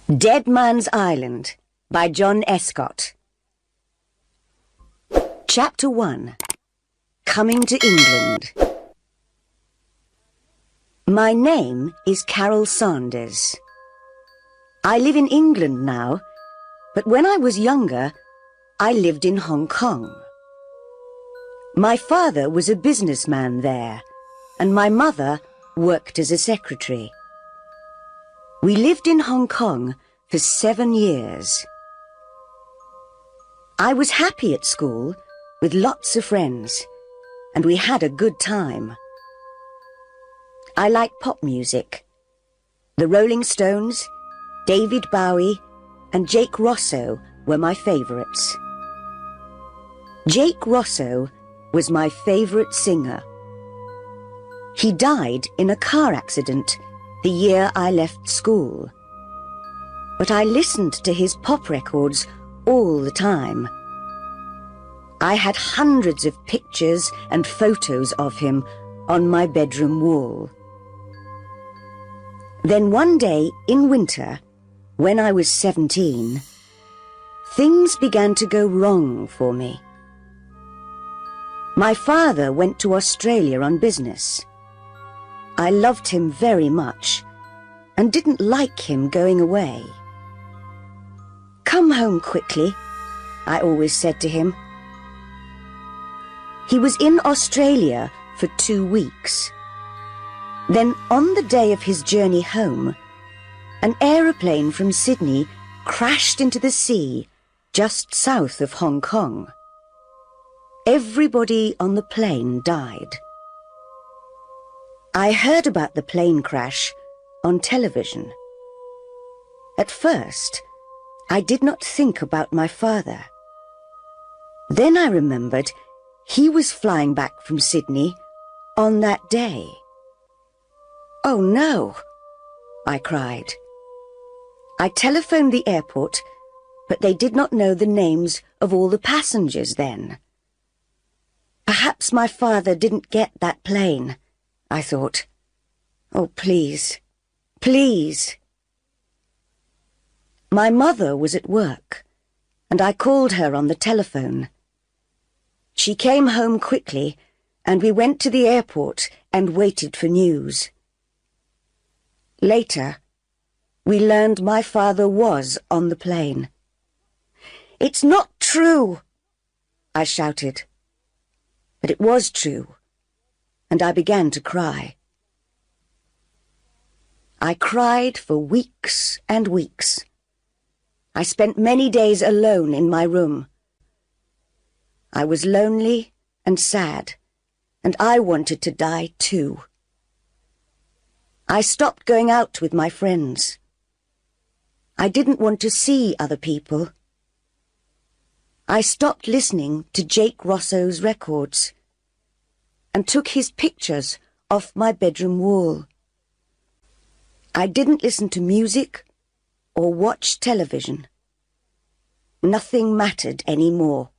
Dead Man's Island by John Escott. Chapter 1. Coming to England. My name is Carol Sanders. I live in England now, but when I was younger, I lived in Hong Kong. My father was a businessman there, and my mother worked as a secretary. We lived in Hong Kong for 7 years. I was happy at school with lots of friends, and we had a good time. I like pop music. The Rolling Stones, David Bowie, and Jake Rosso were my favourites. Jake Rosso was my favourite singer. He died in a car accident the year I left school. But I listened to his pop records all the time. I had hundreds of pictures and photos of him on my bedroom wall. Then one day in winter, when I was 17, things began to go wrong for me. My father went to Australia on business. I loved him very much and didn't like him going away. "Come home quickly," I always said to him. He was in Australia for 2 weeks. Then on the day of his journey home, an aeroplane from Sydney crashed into the sea just south of Hong Kong. Everybody on the plane died. I heard about the plane crash on television. At first, I did not think about my father. Then I remembered he was flying back from Sydney on that day. "Oh no," I cried. I telephoned the airport, but they did not know the names of all the passengers then. Perhaps my father didn't get that plane, I thought. Oh, please, please. My mother was at work, and I called her on the telephone. She came home quickly, and we went to the airport and waited for news. Later, we learned my father was on the plane. "It's not true," I shouted. But it was true, and I began to cry. I cried for weeks and weeks. I spent many days alone in my room. I was lonely and sad, and I wanted to die too. I stopped going out with my friends. I didn't want to see other people. I stopped listening to Jake Rosso's records and took his pictures off my bedroom wall. I didn't listen to music or watch television. Nothing mattered anymore.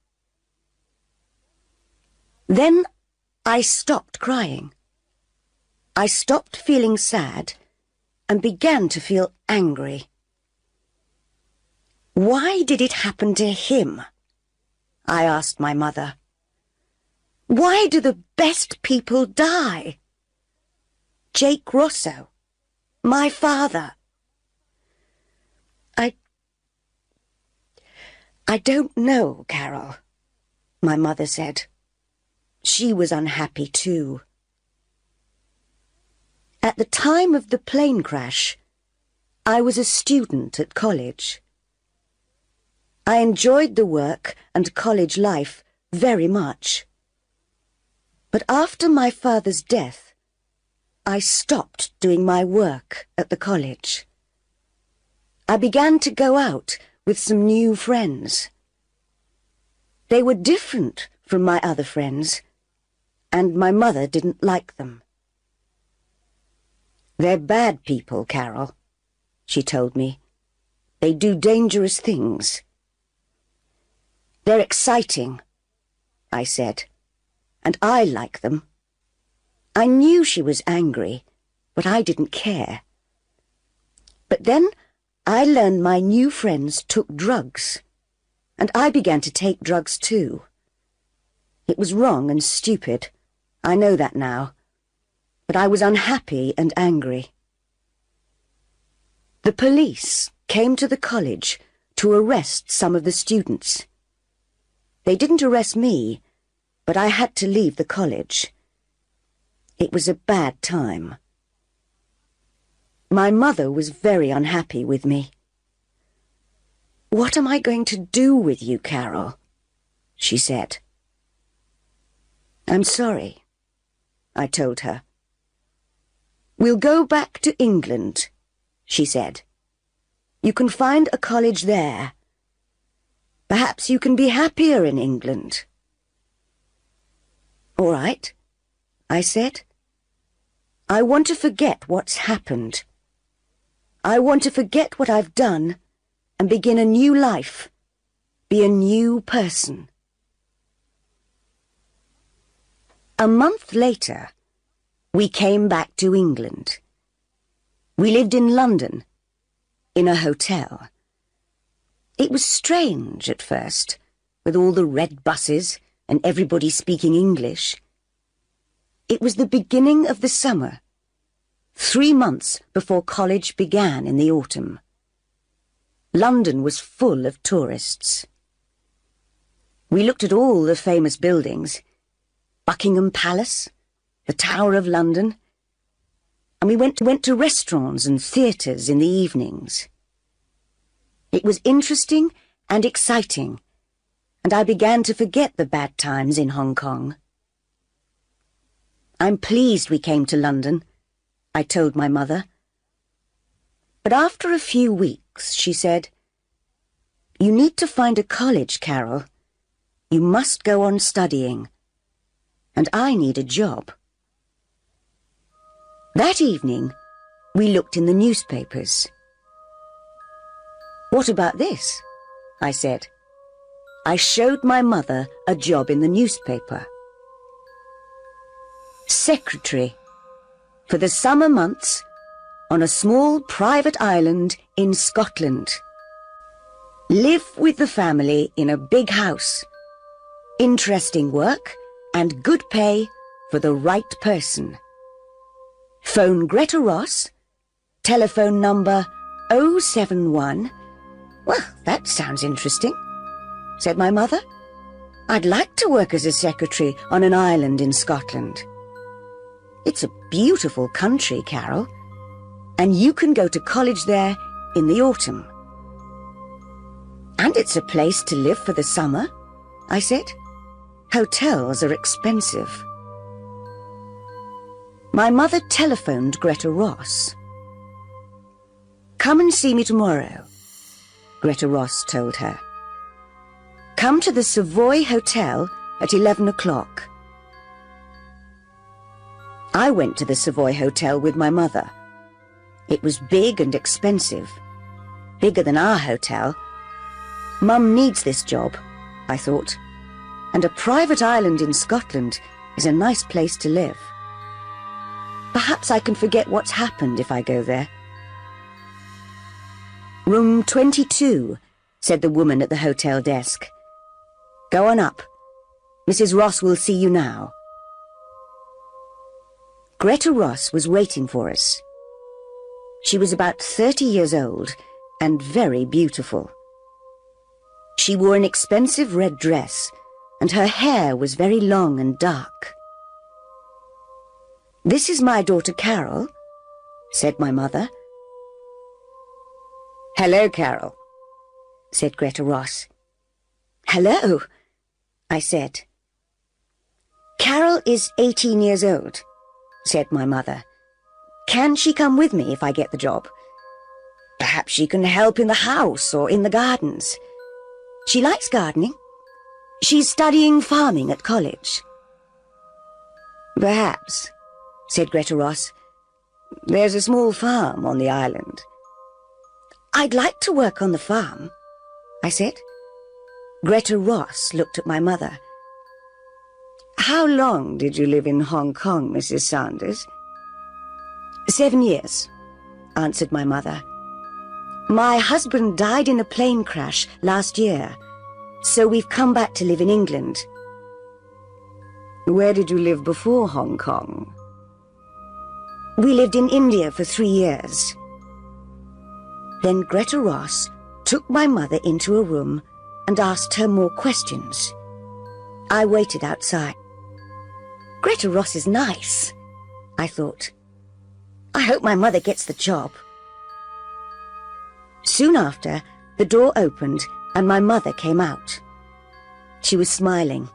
Then I stopped crying. I stopped feeling sad and began to feel angry. Why did it happen to him? I asked my mother. Why do the best people die? Jake Rosso, my father. I don't know, Carol, my mother said. She was unhappy too. At the time of the plane crash, I was a student at college. I enjoyed the work and college life very much. But after my father's death, I stopped doing my work at the college. I began to go out with some new friends. They were different from my other friends, and my mother didn't like them. "They're bad people, Carol," she told me. "They do dangerous things." "They're exciting," I said, "and I like them." I knew she was angry, but I didn't care. But then I learned my new friends took drugs, and I began to take drugs too. It was wrong and stupid. I know that now. But I was unhappy and angry. The police came to the college to arrest some of the students. They didn't arrest me, but I had to leave the college. It was a bad time. My mother was very unhappy with me. "What am I going to do with you, Carol?" she said. "I'm sorry," I told her. "We'll go back to England," she said. "You can find a college there. Perhaps you can be happier in England." "All right," I said. "I want to forget what's happened. I want to forget what I've done and begin a new life, be a new person." A month later, we came back to England. We lived in London, in a hotel. It was strange at first, with all the red buses and everybody speaking English. It was the beginning of the summer, 3 months before college began in the autumn. London was full of tourists. We looked at all the famous buildings, Buckingham Palace, the Tower of London, and we went to restaurants and theatres in the evenings. It was interesting and exciting, and I began to forget the bad times in Hong Kong. "I'm pleased we came to London," I told my mother. But after a few weeks, she said, "You need to find a college, Carol. You must go on studying. And I need a job." That evening, we looked in the newspapers. "What about this?" I said. I showed my mother a job in the newspaper. "Secretary for the summer months on a small private island in Scotland. Live with the family in a big house. Interesting work and good pay for the right person. Phone Greta Ross, telephone number 071. "Well, that sounds interesting," said my mother. "I'd like to work as a secretary on an island in Scotland. It's a beautiful country, Carol, and you can go to college there in the autumn." "And it's a place to live for the summer," I said. "Hotels are expensive." My mother telephoned Greta Ross. "Come and see me tomorrow," Greta Ross told her. "Come to the Savoy Hotel at 11 o'clock. I went to the Savoy Hotel with my mother. It was big and expensive, bigger than our hotel. Mum needs this job, I thought, and a private island in Scotland is a nice place to live. Perhaps I can forget what's happened if I go there. "Room 22, said the woman at the hotel desk. "Go on up. Mrs. Ross will see you now." Greta Ross was waiting for us. She was about 30 years old and very beautiful. She wore an expensive red dress, and her hair was very long and dark. "This is my daughter Carol," said my mother. "Hello, Carol," said Greta Ross. "Hello," I said. "Carol is 18 years old," said my mother. "Can she come with me if I get the job? Perhaps she can help in the house or in the gardens. She likes gardening. She's studying farming at college." "Perhaps," said Greta Ross. "There's a small farm on the island." "I'd like to work on the farm," I said. Greta Ross looked at my mother. "How long did you live in Hong Kong, Mrs. Sanders?" 7 years, answered my mother. My husband died in a plane crash last year, so we've come back to live in England. Where did you live before Hong Kong? We lived in India for 3 years. Then Greta Ross took my mother into a room and asked her more questions. I waited outside. Greta Ross is nice, I thought. I hope my mother gets the job. Soon after, the door opened and my mother came out. She was smiling.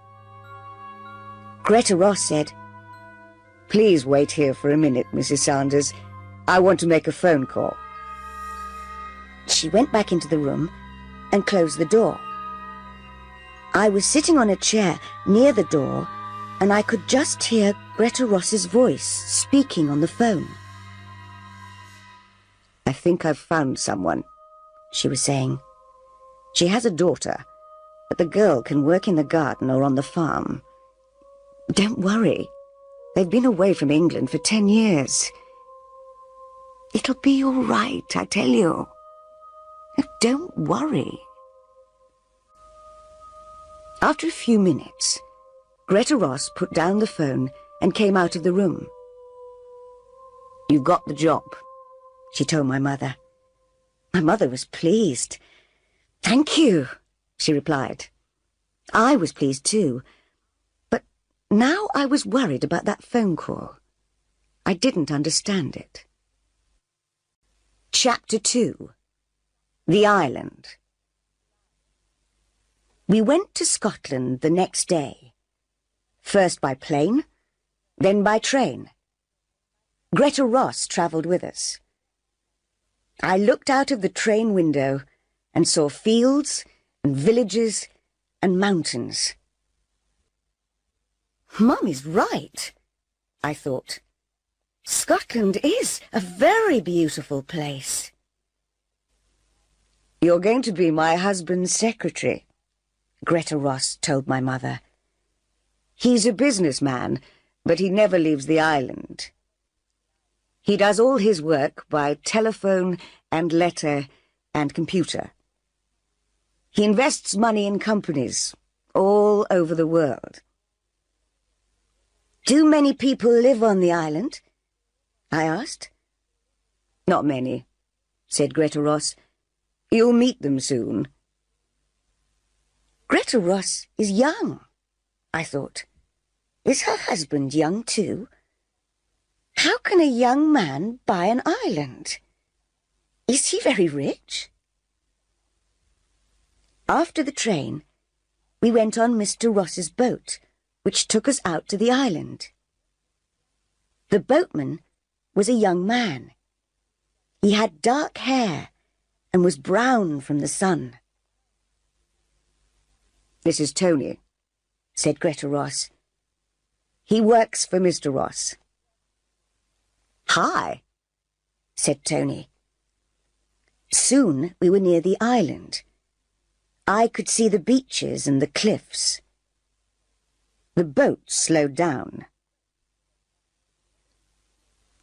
Greta Ross said, "Please wait here for a minute, Mrs. Sanders. I want to make a phone call." She went back into the room and closed the door. I was sitting on a chair near the door and I could just hear Greta Ross's voice speaking on the phone. "I think I've found someone," she was saying. "She has a daughter, but the girl can work in the garden or on the farm. Don't worry. They've been away from England for 10 years. It'll be all right, I tell you. Don't worry." After a few minutes, Greta Ross put down the phone and came out of the room. "You've got the job," she told my mother. My mother was pleased. "Thank you," she replied. I was pleased too, but now I was worried about that phone call. I didn't understand it. Chapter 2. The Island. We went to Scotland the next day, first by plane, then by train. Greta Ross travelled with us. I looked out of the train window and saw fields and villages and mountains. Mum is right, I thought. Scotland is a very beautiful place. "You're going to be my husband's secretary," Greta Ross told my mother. "He's a businessman, but he never leaves the island. He does all his work by telephone and letter and computer. He invests money in companies all over the world." "Do many people live on the island?" I asked. "Not many," said Greta Ross. "You'll meet them soon." Greta Ross is young, I thought. Is her husband young too? How can a young man buy an island? Is he very rich? After the train, we went on Mr. Ross's boat, which took us out to the island. The boatman was a young man. He had dark hair and was brown from the sun. "This is Tony," said Greta Ross. "He works for Mr. Ross." "Hi," said Tony. Soon we were near the island. I could see the beaches and the cliffs. The boat slowed down.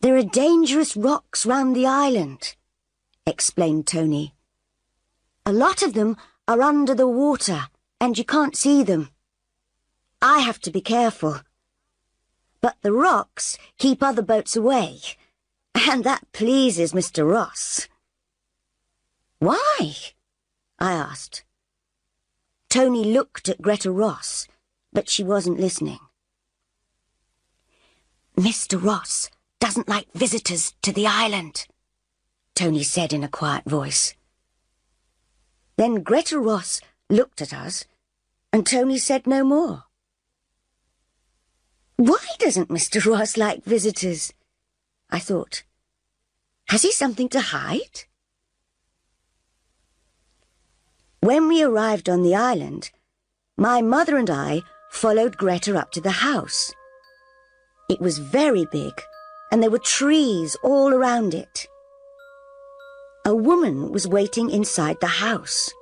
"There are dangerous rocks round the island," explained Tony. "A lot of them are under the water, and you can't see them. I have to be careful. But the rocks keep other boats away, and that pleases Mr. Ross." "Why?" I asked. Tony looked at Greta Ross, but she wasn't listening. "Mr. Ross doesn't like visitors to the island," Tony said in a quiet voice. Then Greta Ross looked at us, and Tony said no more. Why doesn't Mr. Ross like visitors? I thought. Has he something to hide? When we arrived on the island, my mother and I followed Greta up to the house. It was very big, and there were trees all around it. A woman was waiting inside the house.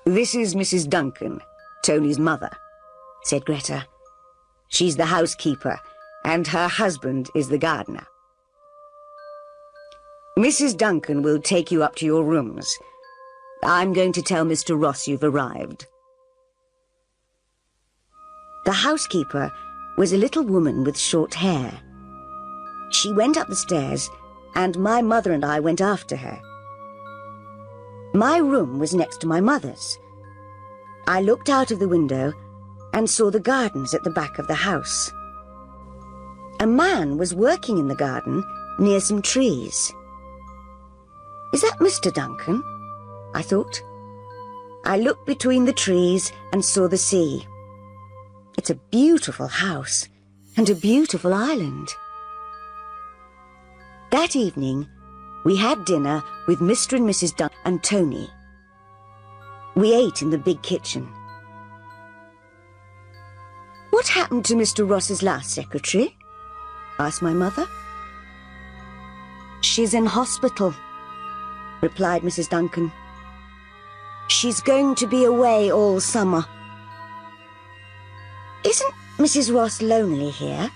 "This is Mrs. Duncan, Tony's mother," said Greta. "She's the housekeeper, and her husband is the gardener." Mrs. Duncan will take you up to your rooms. I'm going to tell Mr. Ross you've arrived. The housekeeper was a little woman with short hair. She went up the stairs, and my mother and I went after her. My room was next to my mother's. I looked out of the window and saw the gardens at the back of the house. A man was working in the garden near some trees. Is that Mr. Duncan? I thought. I looked between the trees and saw the sea. It's a beautiful house and a beautiful island. That evening, we had dinner with Mr. and Mrs. Duncan and Tony. We ate in the big kitchen. What happened to Mr. Ross's last secretary? Asked my mother. She's in hospital, replied Mrs. Duncan. She's going to be away all summer. Isn't Mrs. Ross lonely here?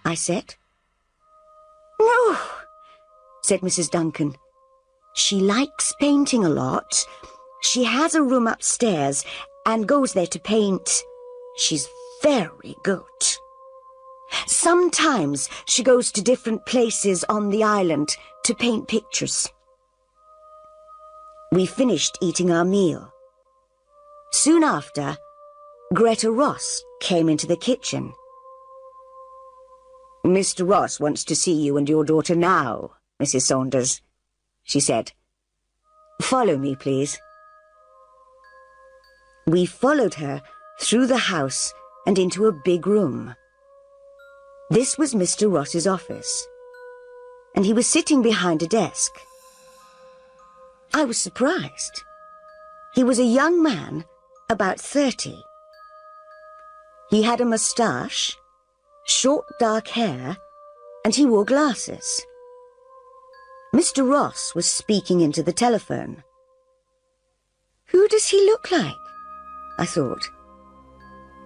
I said. No, said Mrs. Duncan. She likes painting a lot. She has a room upstairs and goes there to paint. She's very good. Sometimes she goes to different places on the island to paint pictures. We finished eating our meal. Soon after, Greta Ross came into the kitchen. Mr. Ross wants to see you and your daughter now, Mrs. Saunders, she said. Follow me, please. We followed her through the house and into a big room. This was Mr. Ross's office, and he was sitting behind a desk. I was surprised. He was a young man, about 30. He had a moustache, short dark hair, and he wore glasses. Mr. Ross was speaking into the telephone. Who does he look like? I thought.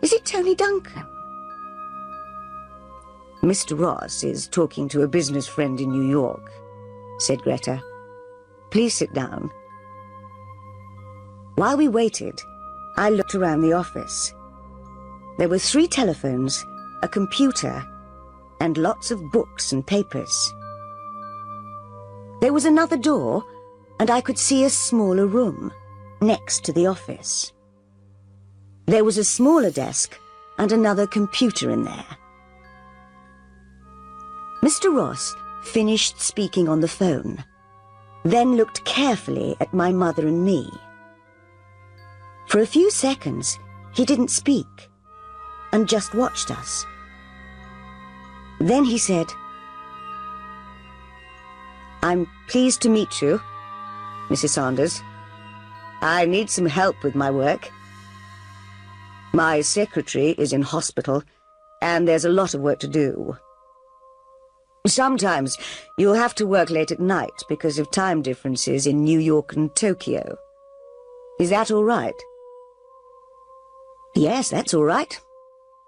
Is it Tony Duncan? Mr. Ross is talking to a business friend in New York, said Greta. Please sit down. While we waited, I looked around the office. There were 3 telephones, a computer, and lots of books and papers. There was another door, and I could see a smaller room next to the office. There was a smaller desk and another computer in there. Mr. Ross finished speaking on the phone, then looked carefully at my mother and me. For a few seconds, he didn't speak and just watched us. Then he said, I'm pleased to meet you, Mrs. Saunders. I need some help with my work. My secretary is in hospital, and there's a lot of work to do. Sometimes you'll have to work late at night because of time differences in New York and Tokyo. Is that all right? Yes, that's all right,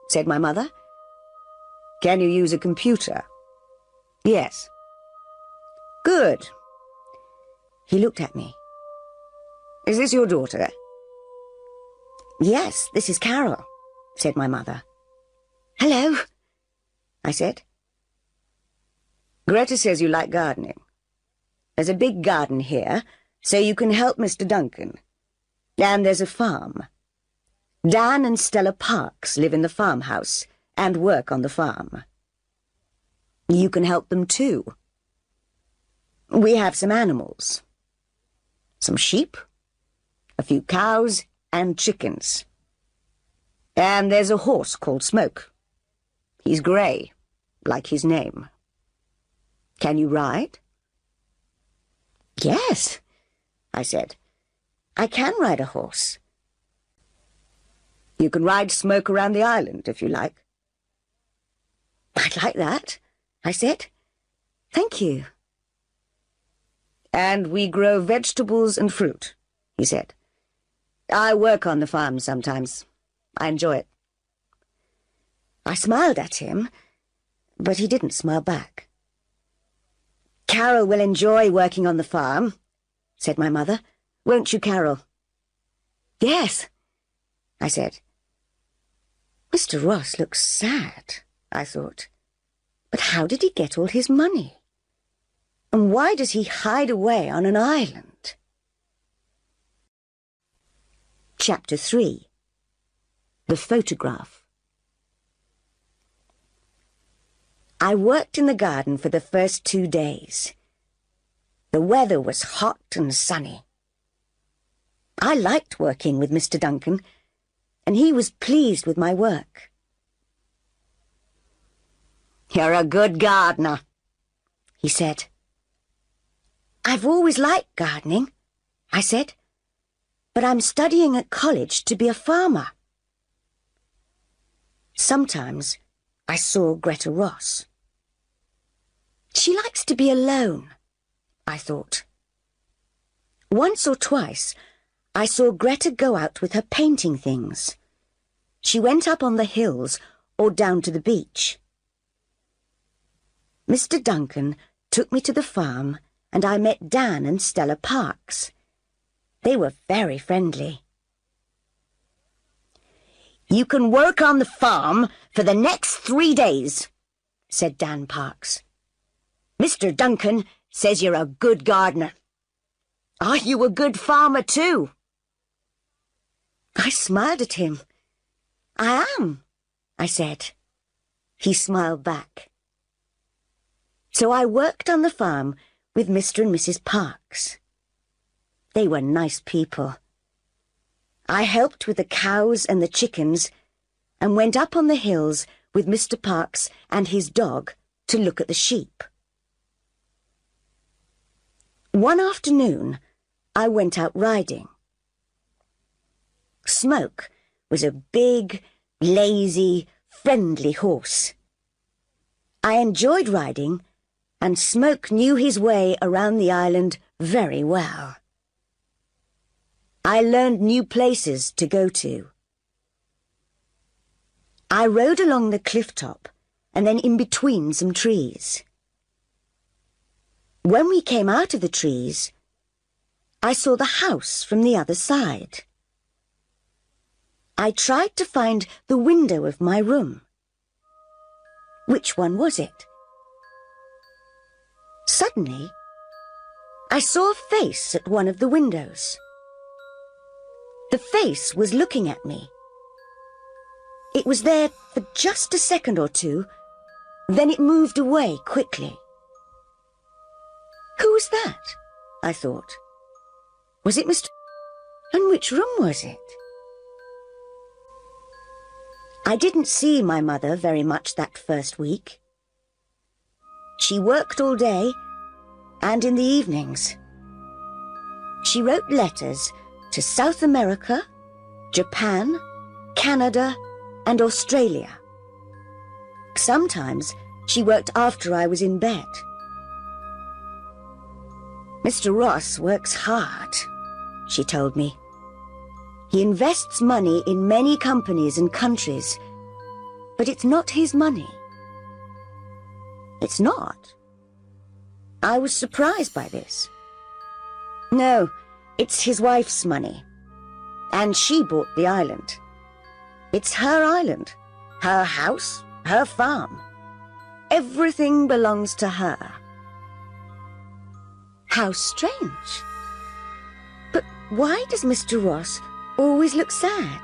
said my mother. Can you use a computer? Yes. Good. He looked at me. Is this your daughter? Yes, this is Carol, said my mother. Hello, I said. Greta says you like gardening. There's a big garden here, so you can help Mr. Duncan. And there's a farm. Dan and Stella Parks live in the farmhouse and work on the farm. You can help them too. We have some animals. Some sheep, a few cows and chickens. And there's a horse called Smoke. He's grey, like his name. Can you ride? Yes, I said. I can ride a horse. You can ride Smoke around the island, if you like. I'd like that, I said. Thank you. And we grow vegetables and fruit, he said. I work on the farm sometimes. I enjoy it. I smiled at him, but he didn't smile back. Carol will enjoy working on the farm, said my mother. Won't you, Carol? Yes, I said. Mr. Ross looks sad, I thought. But how did he get all his money? And why does he hide away on an island? Chapter 3. The Photograph. I worked in the garden for the first 2 days. The weather was hot and sunny. I liked working with Mr. Duncan, and he was pleased with my work. "You're a good gardener," he said. "I've always liked gardening," I said, "but I'm studying at college to be a farmer." Sometimes I saw Greta Ross. She likes to be alone, I thought. Once or twice, I saw Greta go out with her painting things. She went up on the hills or down to the beach. Mr. Duncan took me to the farm, and I met Dan and Stella Parks. They were very friendly. "You can work on the farm for the next 3 days," said Dan Parks. "Mr. Duncan says you're a good gardener. Are you a good farmer too?" I smiled at him. "I am," I said. He smiled back. So I worked on the farm with Mr. and Mrs. Parks. They were nice people. I helped with the cows and the chickens and went up on the hills with Mr. Parks and his dog to look at the sheep. One afternoon, I went out riding. Smoke was a big, lazy, friendly horse. I enjoyed riding, and Smoke knew his way around the island very well. I learned new places to go to. I rode along the cliff top and then in between some trees. When we came out of the trees, I saw the house from the other side. I tried to find the window of my room. Which one was it? Suddenly, I saw a face at one of the windows. The face was looking at me. It was there for just a second or two, then it moved away quickly. Who was that? I thought. Was it Mr. And which room was it? I didn't see my mother very much that first week. She worked all day and in the evenings. She wrote letters to South America, Japan, Canada, and Australia. Sometimes she worked after I was in bed. "Mr. Ross works hard," she told me. "He invests money in many companies and countries, but it's not his money." "It's not?" I was surprised by this. "No, it's his wife's money, and she bought the island. It's her island, her house, her farm. Everything belongs to her." How strange. But why does Mr. Ross always look sad?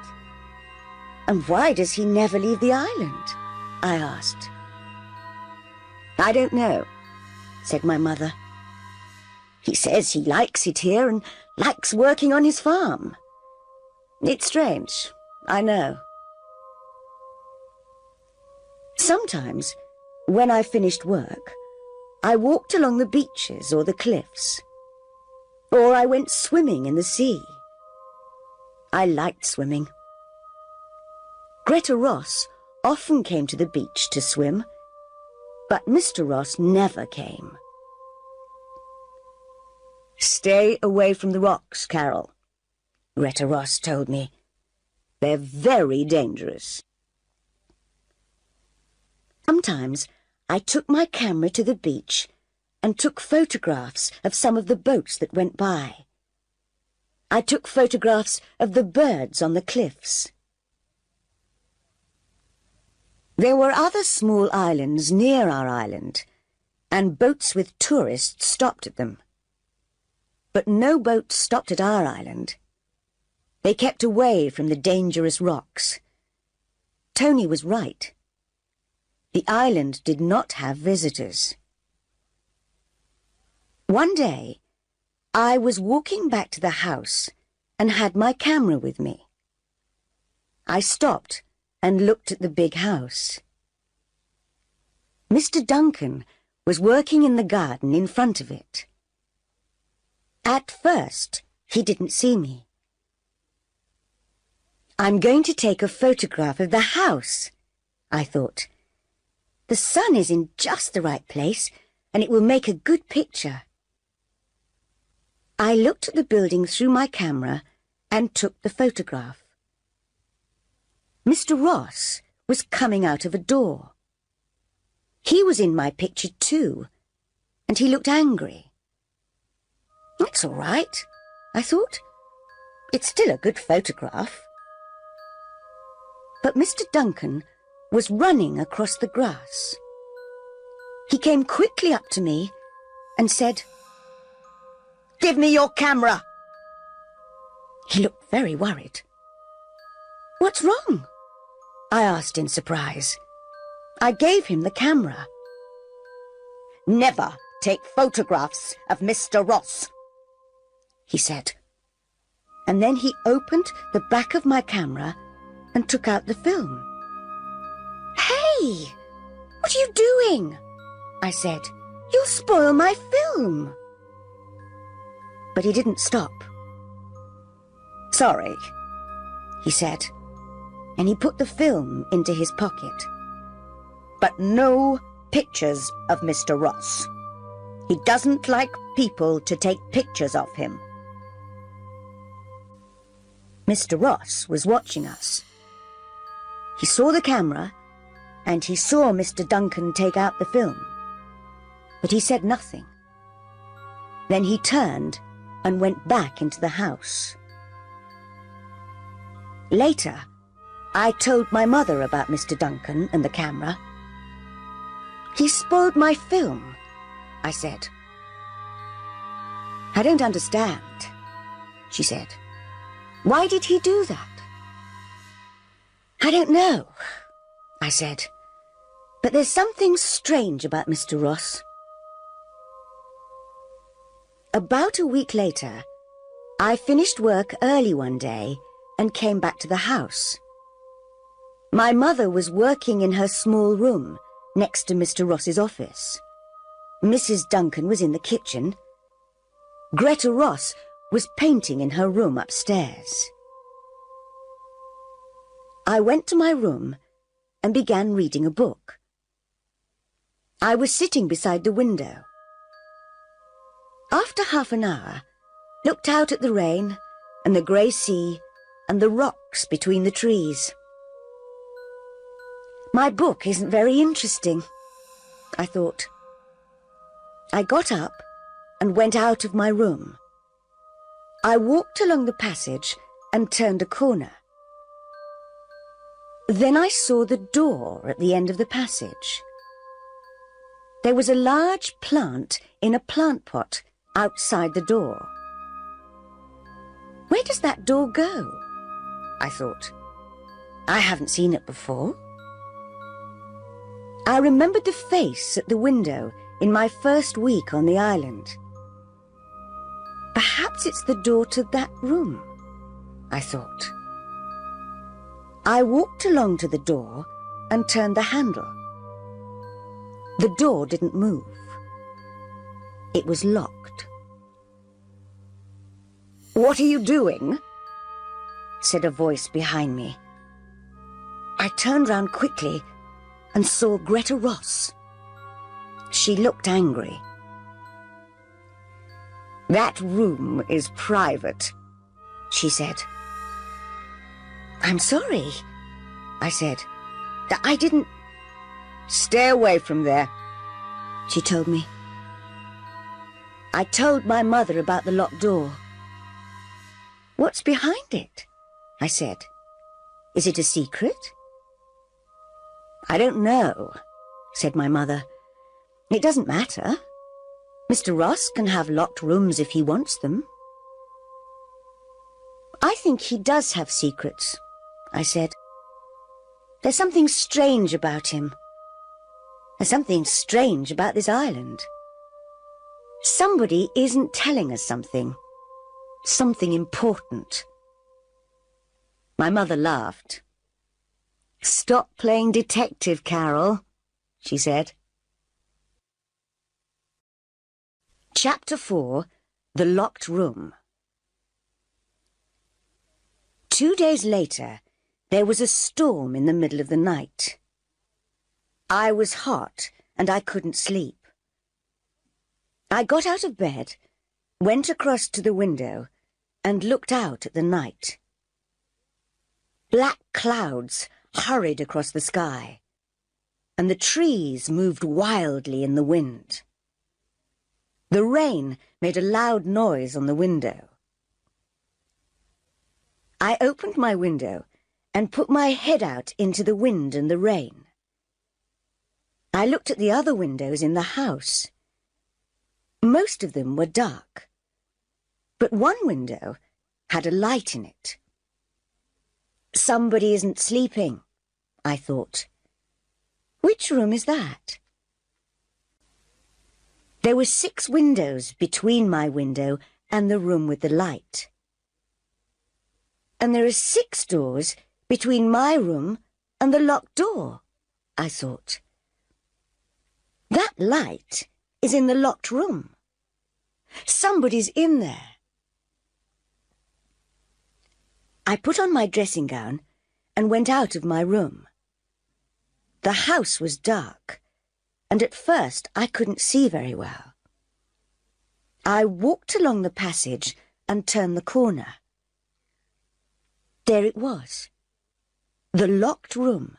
And why does he never leave the island? I asked. "I don't know," said my mother. "He says he likes it here and likes working on his farm. It's strange, I know." Sometimes, when I finished work, I walked along the beaches or the cliffs, or I went swimming in the sea. I liked swimming. Greta Ross often came to the beach to swim, but Mr. Ross never came. "Stay away from the rocks, Carol," Greta Ross told me. "They're very dangerous." Sometimes I took my camera to the beach and took photographs of some of the boats that went by. I took photographs of the birds on the cliffs. There were other small islands near our island, and boats with tourists stopped at them. But no boat stopped at our island. They kept away from the dangerous rocks. Tony was right. The island did not have visitors. One day, I was walking back to the house and had my camera with me. I stopped and looked at the big house. Mr. Duncan was working in the garden in front of it. At first, he didn't see me. I'm going to take a photograph of the house, I thought. The sun is in just the right place, and it will make a good picture. I looked at the building through my camera and took the photograph. Mr. Ross was coming out of a door. He was in my picture too, and he looked angry. That's all right, I thought. It's still a good photograph. But Mr. Duncan was running across the grass. He came quickly up to me and said, "Give me your camera." He looked very worried. "What's wrong?" I asked in surprise. I gave him the camera. "Never take photographs of Mr. Ross," he said. And then he opened the back of my camera and took out the film. "Hey, what are you doing?" I said. "You'll spoil my film." But he didn't stop. "Sorry," he said, and he put the film into his pocket. "But no pictures of Mr. Ross. He doesn't like people to take pictures of him." Mr. Ross was watching us. He saw the camera, and he saw Mr. Duncan take out the film. But he said nothing. Then he turned and went back into the house. Later, I told my mother about Mr. Duncan and the camera. "He spoiled my film," I said. "I don't understand," she said. "Why did he do that?" "I don't know," I said. "But there's something strange about Mr. Ross." About a week later, I finished work early one day and came back to the house. My mother was working in her small room next to Mr. Ross's office. Mrs. Duncan was in the kitchen. Greta Ross was painting in her room upstairs. I went to my room and began reading a book. I was sitting beside the window. After half an hour, looked out at the rain and the grey sea and the rocks between the trees. My book isn't very interesting, I thought. I got up and went out of my room. I walked along the passage and turned a corner. Then I saw the door at the end of the passage. There was a large plant in a plant pot outside the door. Where does that door go? I thought. I haven't seen it before. I remembered the face at the window in my first week on the island. Perhaps it's the door to that room, I thought. I walked along to the door and turned the handle. The door didn't move. It was locked. "What are you doing?" said a voice behind me. I turned round quickly and saw Greta Ross. She looked angry. "That room is private," she said. "I'm sorry," I said. "I didn't—" "Stay away from there," she told me. I told my mother about the locked door. "What's behind it?" I said. "Is it a secret?" "I don't know," said my mother. "It doesn't matter. Mr. Ross can have locked rooms if he wants them." "I think he does have secrets," I said. "There's something strange about him. There's something strange about this island. Somebody isn't telling us something. Something important." My mother laughed. "Stop playing detective, Carol," she said. Chapter 4, The Locked Room. 2 days later, there was a storm in the middle of the night. I was hot and I couldn't sleep. I got out of bed, went across to the window, and looked out at the night. Black clouds hurried across the sky, and the trees moved wildly in the wind. The rain made a loud noise on the window. I opened my window and put my head out into the wind and the rain. I looked at the other windows in the house. Most of them were dark, but one window had a light in it. Somebody isn't sleeping, I thought. Which room is that? There were 6 windows between my window and the room with the light. And there are 6 doors between my room and the locked door, I thought. That light is in the locked room. Somebody's in there. I put on my dressing gown and went out of my room. The house was dark, and at first I couldn't see very well. I walked along the passage and turned the corner. There it was, the locked room,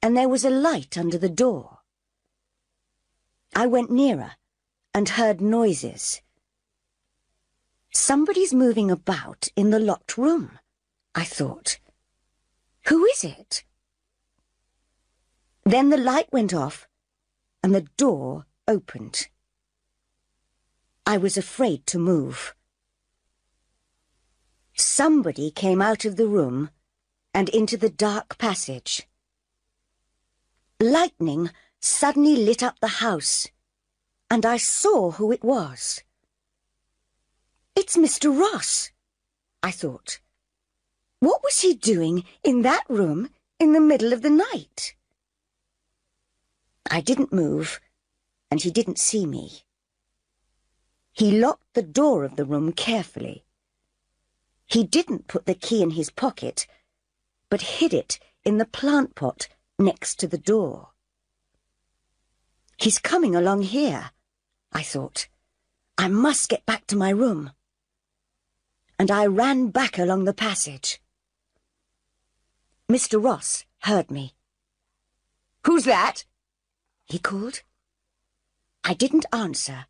and there was a light under the door. I went nearer and heard noises. Somebody's moving about in the locked room, I thought. Who is it? Then the light went off and the door opened. I was afraid to move. Somebody came out of the room and into the dark passage. Lightning suddenly lit up the house, and I saw who it was. It's Mr. Ross, I thought. What was he doing in that room in the middle of the night? I didn't move, and he didn't see me. He locked the door of the room carefully. He didn't put the key in his pocket, but hid it in the plant pot next to the door. He's coming along here, I thought. I must get back to my room. And I ran back along the passage. Mr. Ross heard me. "Who's that?" he called. I didn't answer,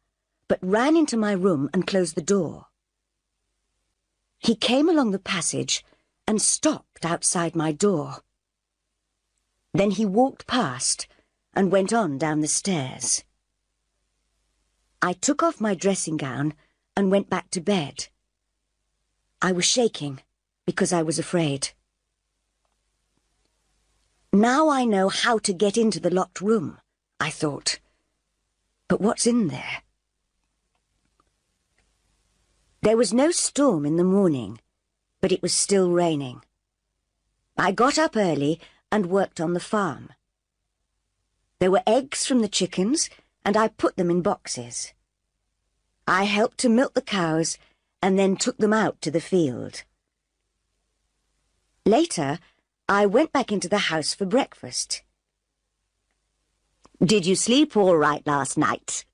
but ran into my room and closed the door. He came along the passage and stopped outside my door. Then he walked past and went on down the stairs. I took off my dressing gown and went back to bed. I was shaking because I was afraid. Now I know how to get into the locked room, I thought. But what's in there? There was no storm in the morning, but it was still raining. I got up early and worked on the farm. There were eggs from the chickens, and I put them in boxes. I helped to milk the cows and then took them out to the field. Later, I went back into the house for breakfast. "Did you sleep all right last night?"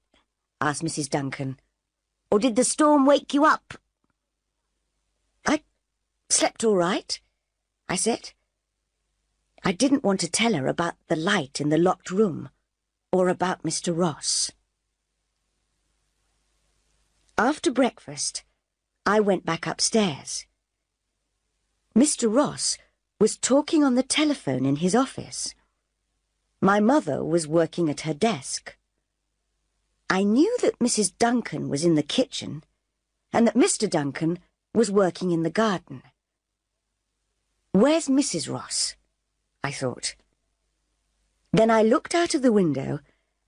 asked Mrs. Duncan. "Or did the storm wake you up?" "I slept all right," I said. I didn't want to tell her about the light in the locked room or about Mr. Ross. After breakfast, I went back upstairs. Mr. Ross was talking on the telephone in his office. My mother was working at her desk. I knew that Mrs. Duncan was in the kitchen and that Mr. Duncan was working in the garden. Where's Mrs. Ross? I thought. Then I looked out of the window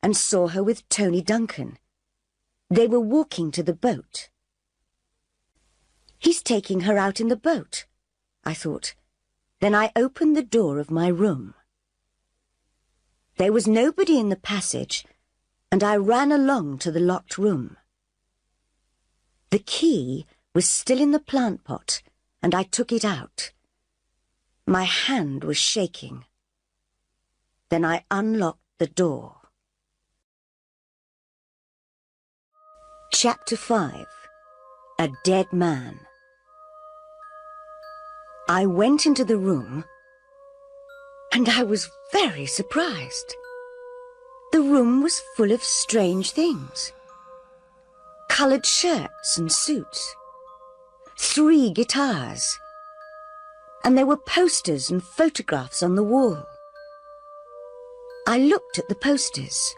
and saw her with Tony Duncan. They were walking to the boat. He's taking her out in the boat, I thought. Then I opened the door of my room. There was nobody in the passage, and I ran along to the locked room. The key was still in the plant pot, and I took it out. My hand was shaking. Then I unlocked the door. Chapter 5. A Dead Man. I went into the room, and I was very surprised. The room was full of strange things. Coloured shirts and suits. 3 guitars. And there were posters and photographs on the wall. I looked at the posters.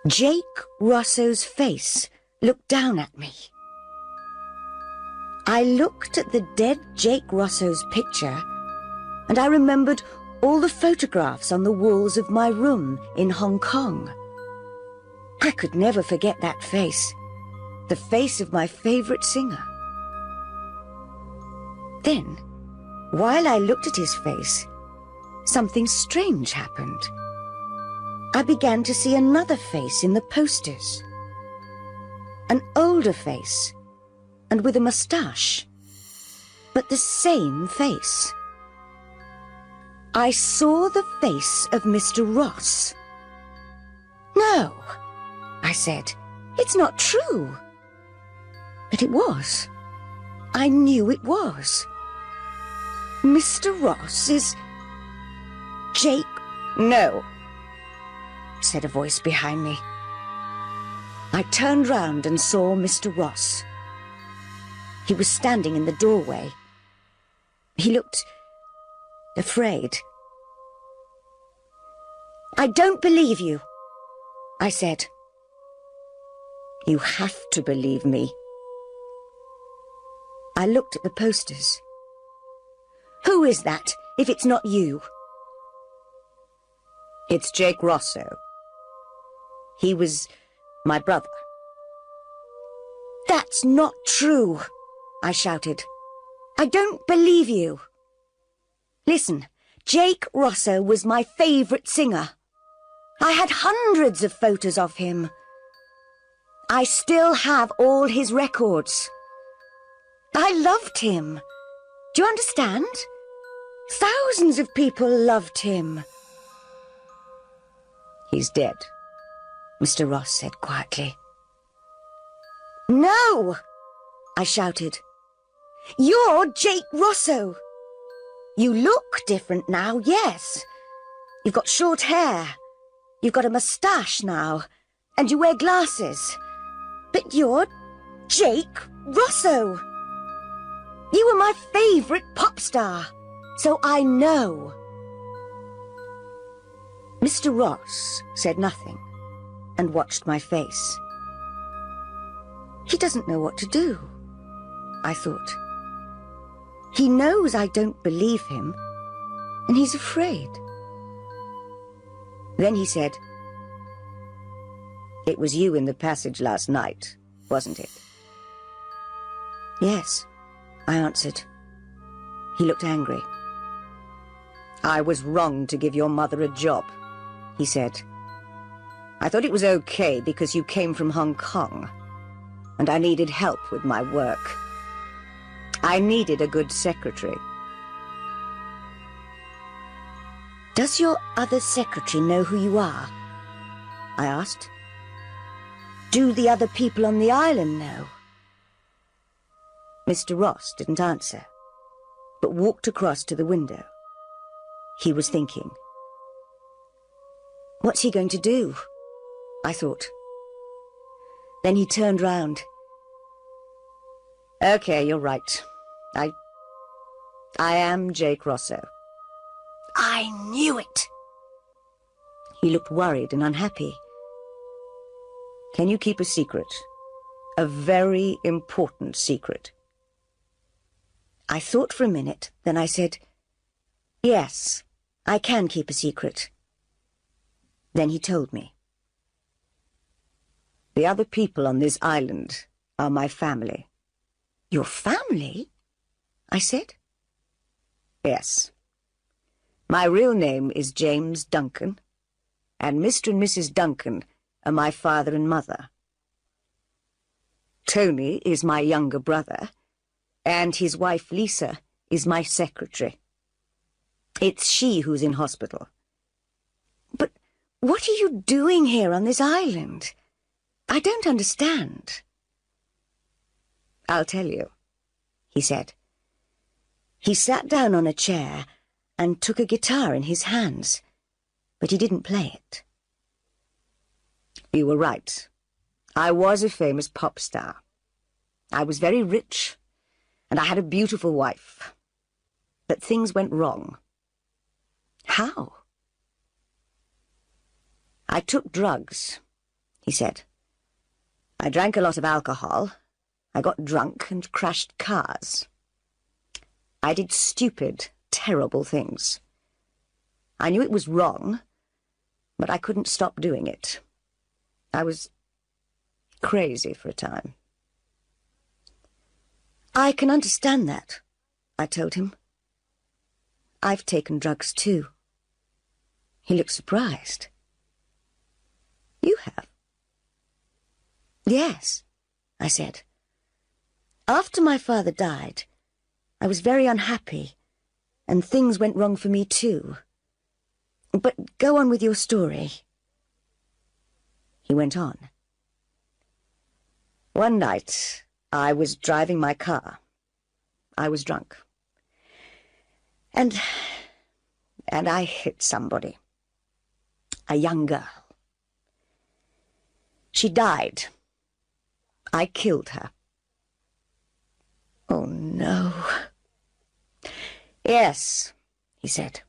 Jake Rosso's face looked down at me. I looked at the dead Jake Rosso's picture, and I remembered all the photographs on the walls of my room in Hong Kong. I could never forget that face, the face of my favourite singer. Then, while I looked at his face, something strange happened. I began to see another face in the posters. An older face, and with a moustache, but the same face. I saw the face of Mr. Ross. "No," I said, "it's not true." But it was. I knew it was. Mr. Ross is... Jake... "No," said a voice behind me. I turned round and saw Mr. Ross. He was standing in the doorway. He looked afraid. "I don't believe you," I said. "You have to believe me." I looked at the posters. "Who is that, if it's not you?" "It's Jake Rosso. He was my brother." "That's not true," I shouted. "I don't believe you." "Listen, Jake Rosso was my favourite singer. I had hundreds of photos of him. I still have all his records. I loved him. Do you understand? Thousands of people loved him." "He's dead," Mr. Ross said quietly. "No!" I shouted. "You're Jake Rosso. You look different now, yes. You've got short hair. You've got a moustache now, and you wear glasses. But you're Jake Rosso. You were my favourite pop star, so I know." Mr. Ross said nothing and watched my face. He doesn't know what to do, I thought. He knows I don't believe him, and he's afraid. Then he said, "It was you in the passage last night, wasn't it?" "Yes," I answered. He looked angry. "I was wrong to give your mother a job," he said. "I thought it was okay because you came from Hong Kong, and I needed help with my work. I needed a good secretary." "Does your other secretary know who you are?" I asked. "Do the other people on the island know?" Mr. Ross didn't answer, but walked across to the window. He was thinking. What's he going to do? I thought. Then he turned round. Okay, you're right. I am Jake Rosso. I knew it! He looked worried and unhappy. Can you keep a secret? A very important secret. I thought for a minute, then I said, yes, I can keep a secret. Then he told me. The other people on this island are my family. Your family? I said. Yes. My real name is James Duncan, and Mr. and Mrs. Duncan are my father and mother. Tony is my younger brother, and his wife Lisa is my secretary. It's she who's in hospital. But what are you doing here on this island? I don't understand. I'll tell you, he said. He sat down on a chair and took a guitar in his hands, but he didn't play it. You were right. I was a famous pop star. I was very rich, and I had a beautiful wife. But things went wrong. How? I took drugs, he said. I drank a lot of alcohol. I got drunk and crashed cars. I did stupid, terrible things. I knew it was wrong, but I couldn't stop doing it. I was crazy for a time. I can understand that, I told him. I've taken drugs too. He looked surprised. You have? Yes, I said. After my father died, I was very unhappy, and things went wrong for me too. But go on with your story. He went on. One night, I was driving my car. I was drunk. And I hit somebody. A young girl. She died. I killed her. Oh, no. Yes, he said.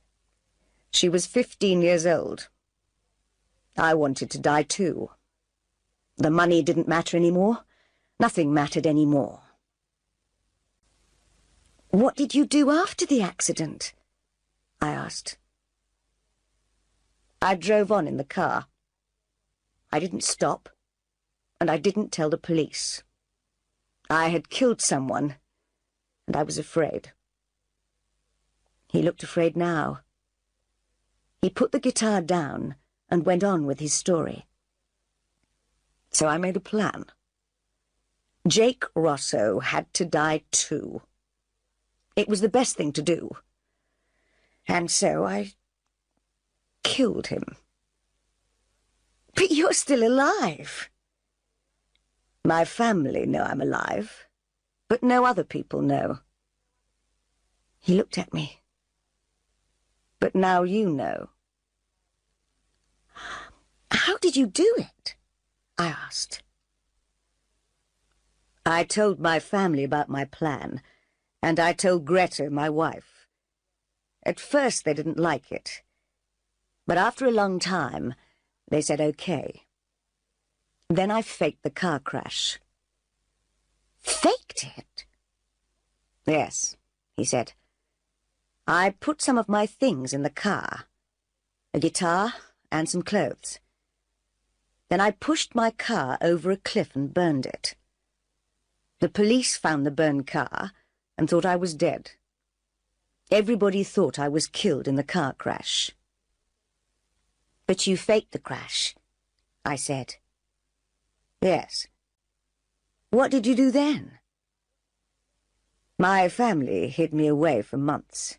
She was 15 years old. I wanted to die too. The money didn't matter anymore. Nothing mattered anymore. What did you do after the accident? I asked. I drove on in the car. I didn't stop, and I didn't tell the police. I had killed someone, and I was afraid. He looked afraid now. He put the guitar down and went on with his story. So I made a plan. Jake Rosso had to die too. It was the best thing to do. And so I killed him. But you're still alive. My family know I'm alive, but no other people know. He looked at me. But now you know. How did you do it? I asked. I told my family about my plan, and I told Greta, my wife. At first they didn't like it, but after a long time, they said okay. Then I faked the car crash. Faked it? Yes, he said. I put some of my things in the car, a guitar and some clothes. Then I pushed my car over a cliff and burned it. The police found the burned car and thought I was dead. Everybody thought I was killed in the car crash. But you faked the crash, I said. Yes. What did you do then? My family hid me away for months.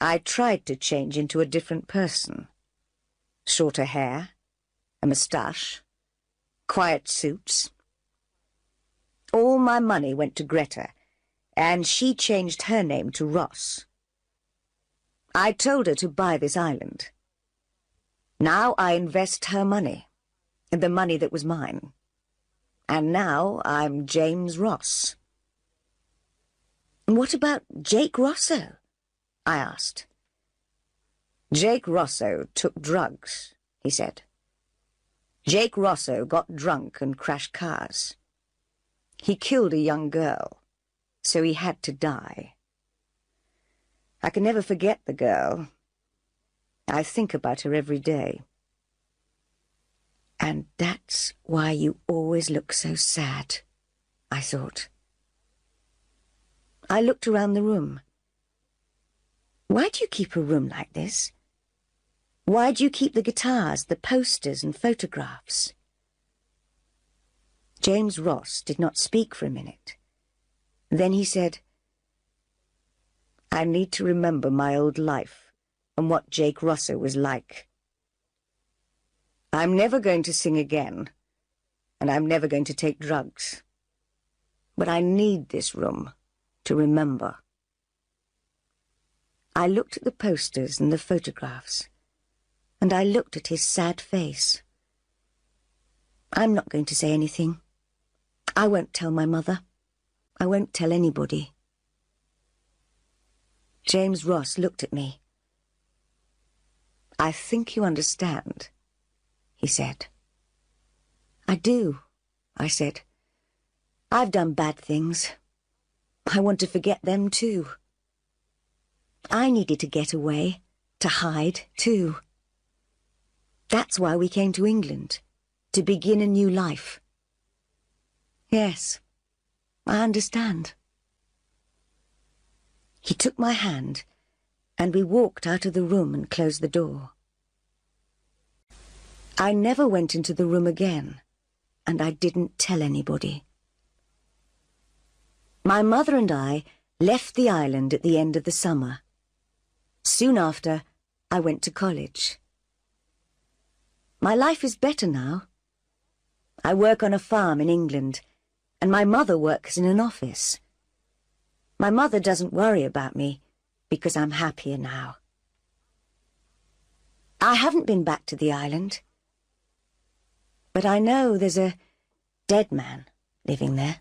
I tried to change into a different person. Shorter hair, a moustache, quiet suits. All my money went to Greta, and she changed her name to Ross. I told her to buy this island. Now I invest her money, the money that was mine. And now I'm James Ross. What about Jake Rosso? I asked. Jake Rosso took drugs, he said. Jake Rosso got drunk and crashed cars. He killed a young girl, so he had to die. I can never forget the girl. I think about her every day. And that's why you always look so sad, I thought. I looked around the room. Why do you keep a room like this? Why do you keep the guitars, the posters and photographs? James Ross did not speak for a minute. Then he said, I need to remember my old life and what Jake Rosso was like. I'm never going to sing again, and I'm never going to take drugs. But I need this room to remember. I looked at the posters and the photographs, and I looked at his sad face. I'm not going to say anything. I won't tell my mother. I won't tell anybody. James Ross looked at me. I think you understand, he said. I do, I said. I've done bad things. I want to forget them too. I needed to get away, to hide too. That's why we came to England, to begin a new life. Yes, I understand. He took my hand, and we walked out of the room and closed the door. I never went into the room again, and I didn't tell anybody. My mother and I left the island at the end of the summer. Soon after, I went to college. My life is better now. I work on a farm in England, and my mother works in an office. My mother doesn't worry about me because I'm happier now. I haven't been back to the island, but I know there's a dead man living there.